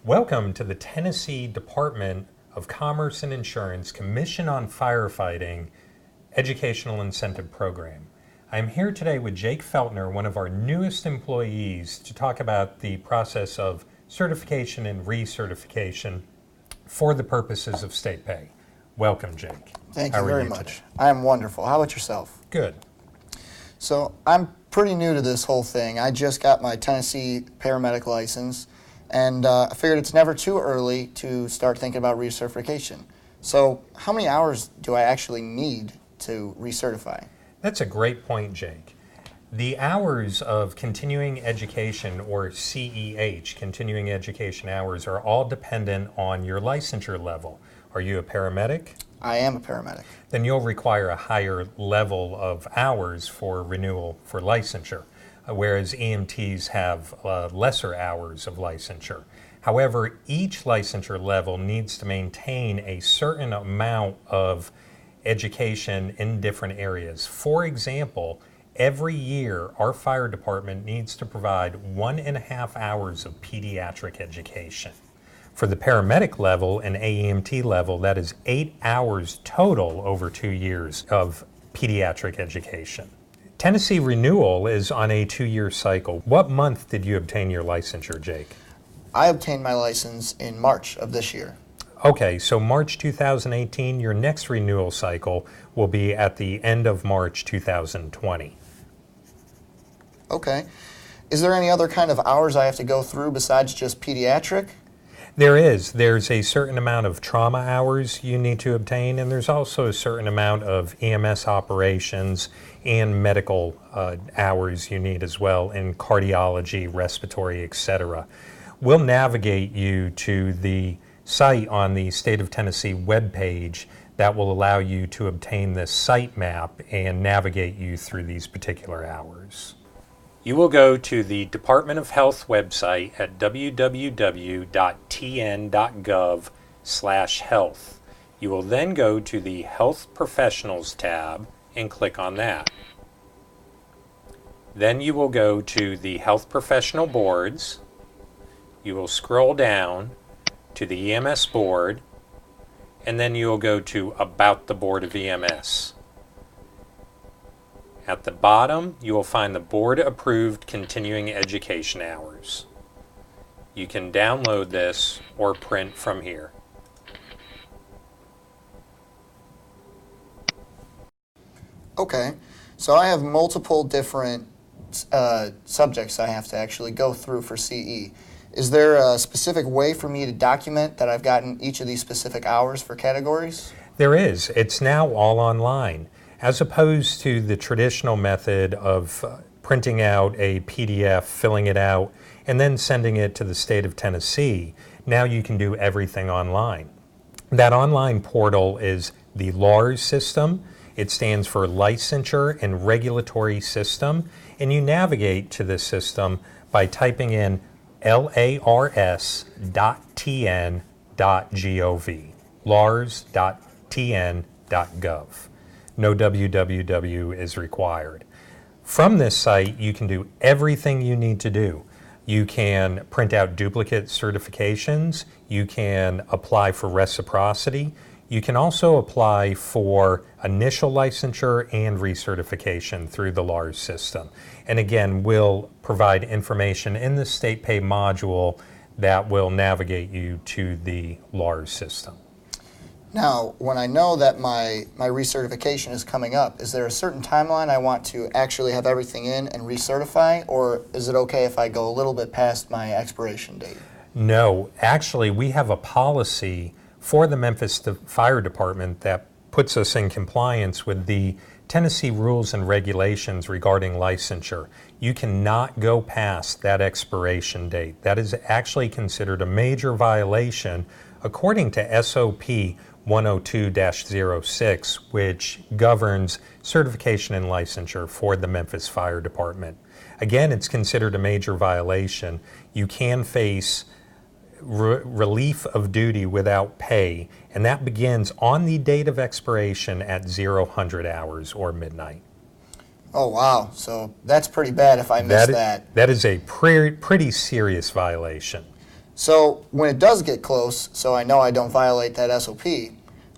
Welcome to the Tennessee Department of Commerce and Insurance Commission on Firefighting Educational Incentive Program. I'm here today with Jake Feltner, one of our newest employees, to talk about the process of certification and recertification for the purposes of state pay. Welcome, Jake. Thank How you are very you much. today? I am wonderful. How about yourself? Good. So I'm pretty new to this whole thing. I just got my Tennessee paramedic license, and I figured it's never too early to start thinking about recertification. So how many hours do I actually need to recertify? That's a great point, Jake. The hours of continuing education, or CEH, continuing education hours, are all dependent on your licensure level. Are you a paramedic? I am a paramedic. Then you'll require a higher level of hours for renewal for licensure, whereas EMTs have lesser hours of licensure. However, each licensure level needs to maintain a certain amount of education in different areas. For example, every year our fire department needs to provide 1.5 hours of pediatric education. For the paramedic level and AEMT level, that is 8 hours total over 2 years of pediatric education. Tennessee renewal is on a 2-year cycle. What month did you obtain your licensure, Jake? I obtained my license in March of this year. Okay, so March 2018, your next renewal cycle will be at the end of March 2020. Okay. Is there any other kind of hours I have to go through besides just pediatric? There's a certain amount of trauma hours you need to obtain, and there's also a certain amount of EMS operations and medical hours you need as well in cardiology, respiratory, etc. We'll navigate you to the site on the State of Tennessee webpage that will allow you to obtain this site map and navigate you through these particular hours. You will go to the Department of Health website at www.tn.gov/health. You will then go to the Health Professionals tab and click on that. Then you will go to the Health Professional Boards. You will scroll down to the EMS Board, and then you will go to About the Board of EMS. At the bottom, you will find the board-approved continuing education hours. You can download this or print from here. Okay. So I have multiple different subjects I have to actually go through for CE. Is there a specific way for me to document that I've gotten each of these specific hours for categories? There is. It's now all online. As opposed to the traditional method of printing out a PDF, filling it out, and then sending it to the state of Tennessee, now you can do everything online. That online portal is the LARS system. It stands for Licensure and Regulatory System, and you navigate to this system by typing in lars.tn.gov, lars.tn.gov. No www is required. From this site, you can do everything you need to do. You can print out duplicate certifications. You can apply for reciprocity. You can also apply for initial licensure and recertification through the LARS system. And again, we'll provide information in the state pay module that will navigate you to the LARS system. Now, when I know that my recertification is coming up, is there a certain timeline I want to actually have everything in and recertify, or is it okay if I go a little bit past my expiration date? No, actually, we have a policy for the Memphis Fire Department that puts us in compliance with the Tennessee rules and regulations regarding licensure. You cannot go past that expiration date. That is actually considered a major violation according to SOP 102-06, which governs certification and licensure for the Memphis Fire Department. Again, it's considered a major violation. You can face relief of duty without pay, and that begins on the date of expiration at 0000 hours or midnight. Oh, wow. So that's pretty bad if I miss that. That is a pretty serious violation. So when it does get close, so I know I don't violate that SOP,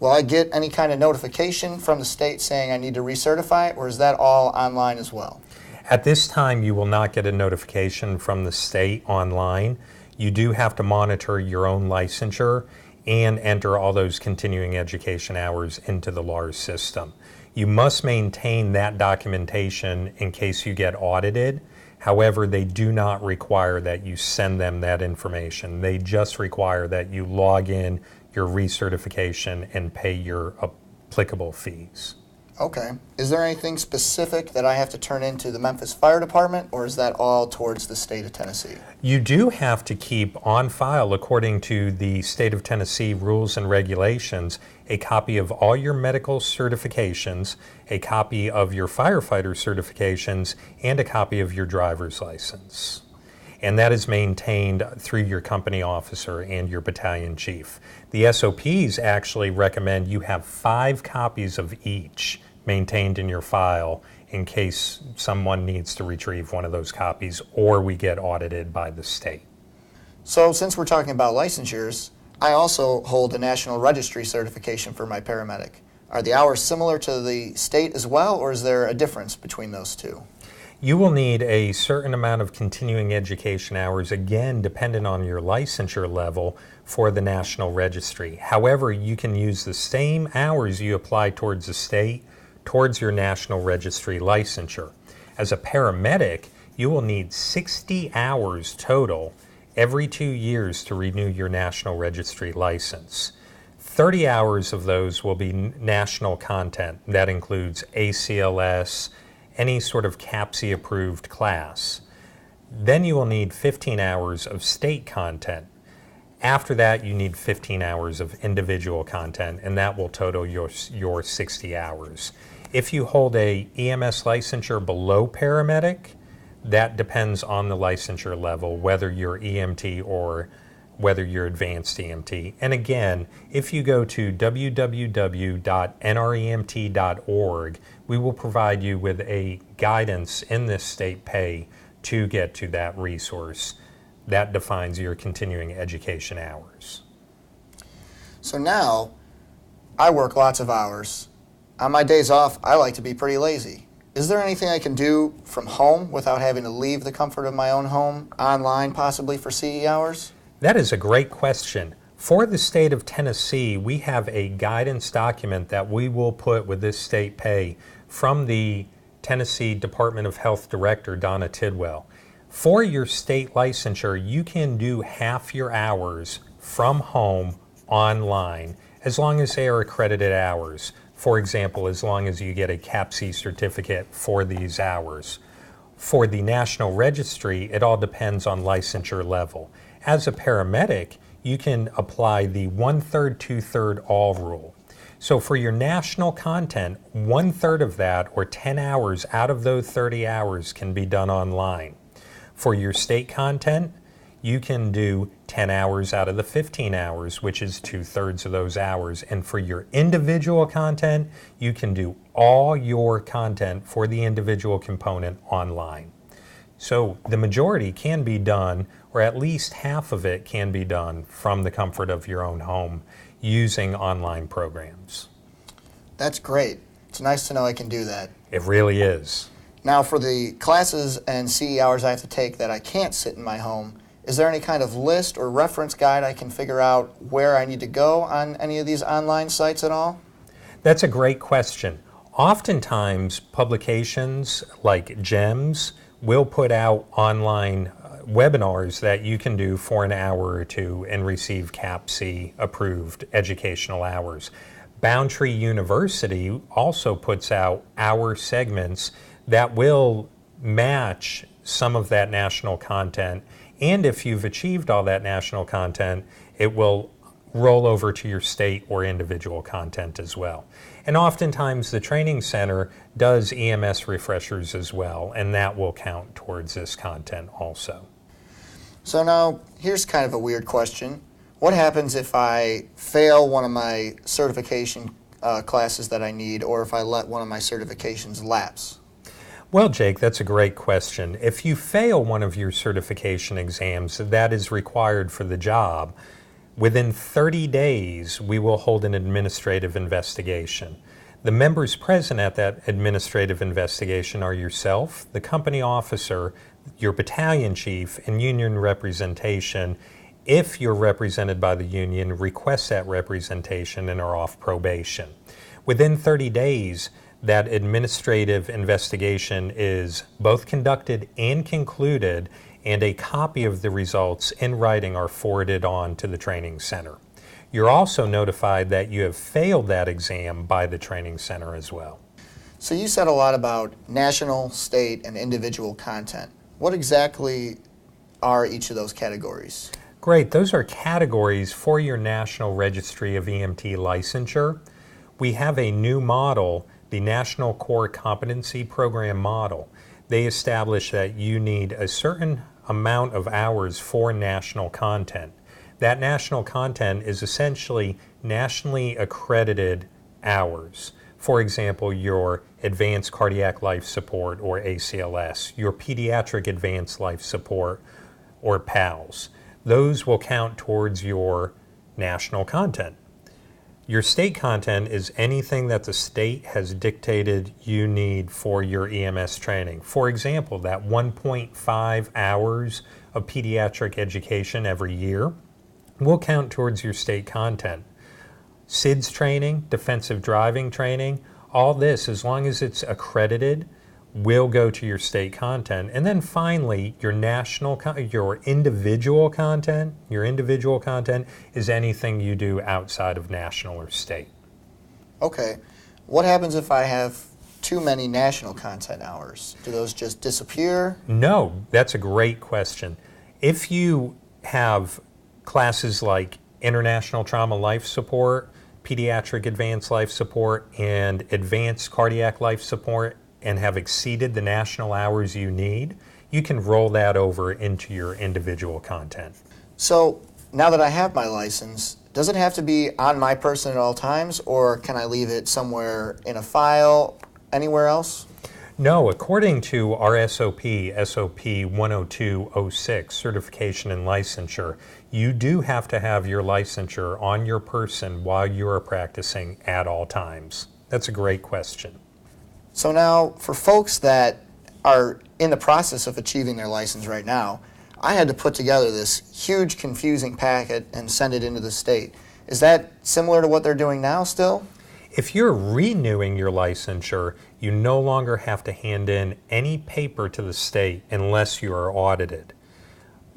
will I get any kind of notification from the state saying I need to recertify, or is that all online as well? At this time, you will not get a notification from the state online. You do have to monitor your own licensure and enter all those continuing education hours into the LARS system. You must maintain that documentation in case you get audited. However, they do not require that you send them that information. They just require that you log in your recertification and pay your applicable fees. Okay. Is there anything specific that I have to turn into the Memphis Fire Department, or is that all towards the state of Tennessee? You do have to keep on file, according to the state of Tennessee rules and regulations, a copy of all your medical certifications, a copy of your firefighter certifications, and a copy of your driver's license. And that is maintained through your company officer and your battalion chief. The SOPs actually recommend you have 5 copies of each maintained in your file in case someone needs to retrieve one of those copies or we get audited by the state. So since we're talking about licensures, I also hold a National Registry certification for my paramedic. Are the hours similar to the state as well, or is there a difference between those two? You will need a certain amount of continuing education hours, again, dependent on your licensure level for the National Registry. However, you can use the same hours you apply towards the state, towards your National Registry licensure. As a paramedic, you will need 60 hours total every 2 years to renew your National Registry license. 30 hours of those will be national content. That includes ACLS, any sort of CAPC approved class. Then you will need 15 hours of state content. After that, you need 15 hours of individual content, and that will total your 60 hours. If you hold a EMS licensure below paramedic, that depends on the licensure level, whether you're EMT or whether you're advanced EMT. And again, if you go to www.nremt.org, we will provide you with a guidance in this state pay to get to that resource. That defines your continuing education hours. So now, I work lots of hours. On my days off, I like to be pretty lazy. Is there anything I can do from home without having to leave the comfort of my own home, online possibly for CE hours? That is a great question. For the state of Tennessee, we have a guidance document that we will put with this state pay from the Tennessee Department of Health Director, Donna Tidwell. For your state licensure, you can do half your hours from home online as long as they are accredited hours. For example, as long as you get a CAPC certificate for these hours. For the National Registry, it all depends on licensure level. As a paramedic, you can apply the 1/3, 2/3 all rule. So for your national content, 1/3 of that, or 10 hours out of those 30 hours, can be done online. For your state content, you can do 10 hours out of the 15 hours, which is 2/3 of those hours. And for your individual content, you can do all your content for the individual component online. So the majority can be done, or at least half of it can be done from the comfort of your own home using online programs. That's great. It's nice to know I can do that. It really is. Now, for the classes and CE hours I have to take that I can't sit in my home, is there any kind of list or reference guide I can figure out where I need to go on any of these online sites at all? That's a great question. Oftentimes, publications like GEMS will put out online webinars that you can do for an hour or two and receive CAPC approved educational hours. Boundtree University also puts out hour segments that will match some of that national content, and if you've achieved all that national content, it will roll over to your state or individual content as well. And oftentimes the training center does EMS refreshers as well, and that will count towards this content also. So now, here's kind of a weird question. What happens if I fail one of my certification classes that I need, or if I let one of my certifications lapse? Well, Jake, that's a great question. If you fail one of your certification exams that is required for the job, within 30 days, we will hold an administrative investigation. The members present at that administrative investigation are yourself, the company officer, your battalion chief, and union representation. If you're represented by the union, request that representation and are off probation. Within 30 days, that administrative investigation is both conducted and concluded, and a copy of the results in writing are forwarded on to the training center. You're also notified that you have failed that exam by the training center as well. So you said a lot about national, state, and individual content. What exactly are each of those categories? Great. Those are categories for your National Registry of EMT licensure. We have a new model, the National Core Competency Program model. They establish that you need a certain amount of hours for national content. That national content is essentially nationally accredited hours. For example, your Advanced Cardiac Life Support, or ACLS, your Pediatric Advanced Life Support, or PALS. Those will count towards your national content. Your state content is anything that the state has dictated you need for your EMS training. For example, that 1.5 hours of pediatric education every year will count towards your state content. SIDS training, defensive driving training, all this, as long as it's accredited, will go to your state content. And then finally, your individual content is anything you do outside of national or state. Okay. What happens if I have too many national content hours? Do those just disappear? No, that's a great question. If you have classes like International Trauma Life Support, Pediatric Advanced Life Support, and Advanced Cardiac Life Support, and have exceeded the national hours you need, you can roll that over into your individual content. So now that I have my license, does it have to be on my person at all times, or can I leave it somewhere in a file, anywhere else? No, according to our SOP 10206, Certification and Licensure, you do have to have your licensure on your person while you are practicing at all times. That's a great question. So now, for folks that are in the process of achieving their license right now, I had to put together this huge, confusing packet and send it into the state. Is that similar to what they're doing now still? If you're renewing your licensure, you no longer have to hand in any paper to the state unless you are audited.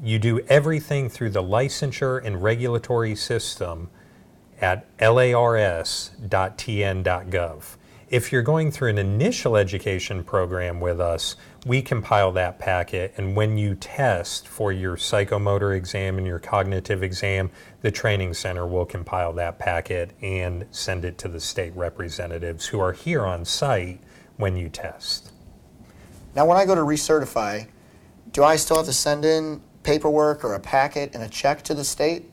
You do everything through the licensure and regulatory system at lars.tn.gov. If you're going through an initial education program with us, we compile that packet, and when you test for your psychomotor exam and your cognitive exam, the training center will compile that packet and send it to the state representatives who are here on site when you test. Now, when I go to recertify, do I still have to send in paperwork or a packet and a check to the state?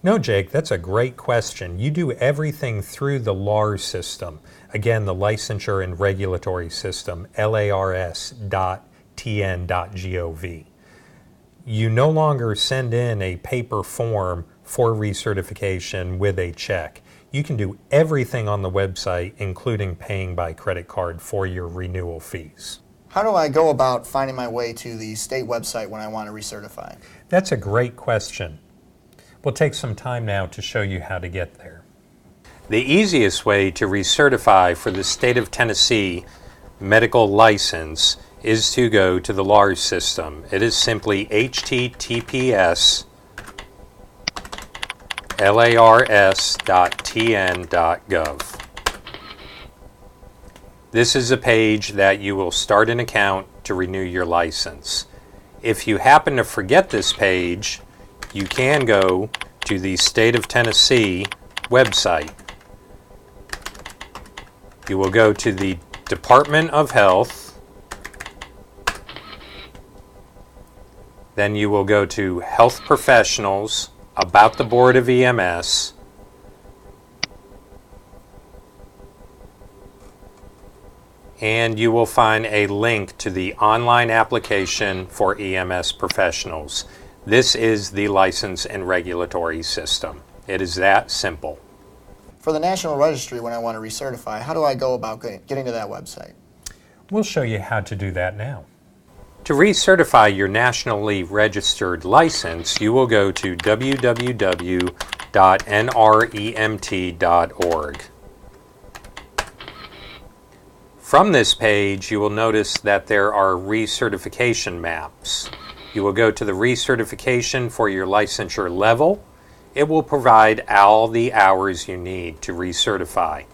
No, Jake, that's a great question. You do everything through the LARS system. Again, the licensure and regulatory system, lars.tn.gov. You no longer send in a paper form for recertification with a check. You can do everything on the website, including paying by credit card for your renewal fees. How do I go about finding my way to the state website when I want to recertify? That's a great question. We'll take some time now to show you how to get there. The easiest way to recertify for the state of Tennessee medical license is to go to the LARS system. It is simply https://lars.tn.gov. This is a page that you will start an account to renew your license. If you happen to forget this page, you can go to the State of Tennessee website. You will go to the Department of Health, then you will go to Health Professionals, About the Board of EMS, and you will find a link to the online application for EMS professionals. This is the license and regulatory system. It is that simple. For the National Registry, when I want to recertify, how do I go about getting to that website? We'll show you how to do that now. To recertify your nationally registered license, you will go to www.nremt.org. From this page, you will notice that there are recertification maps. You will go to the recertification for your licensure level. It will provide all the hours you need to recertify.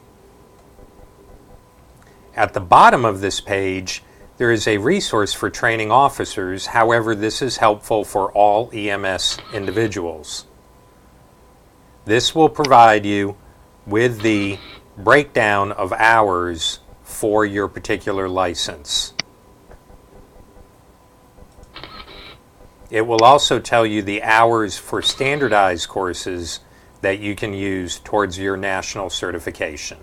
At the bottom of this page, there is a resource for training officers. However, this is helpful for all EMS individuals. This will provide you with the breakdown of hours for your particular license. It will also tell you the hours for standardized courses that you can use towards your national certification.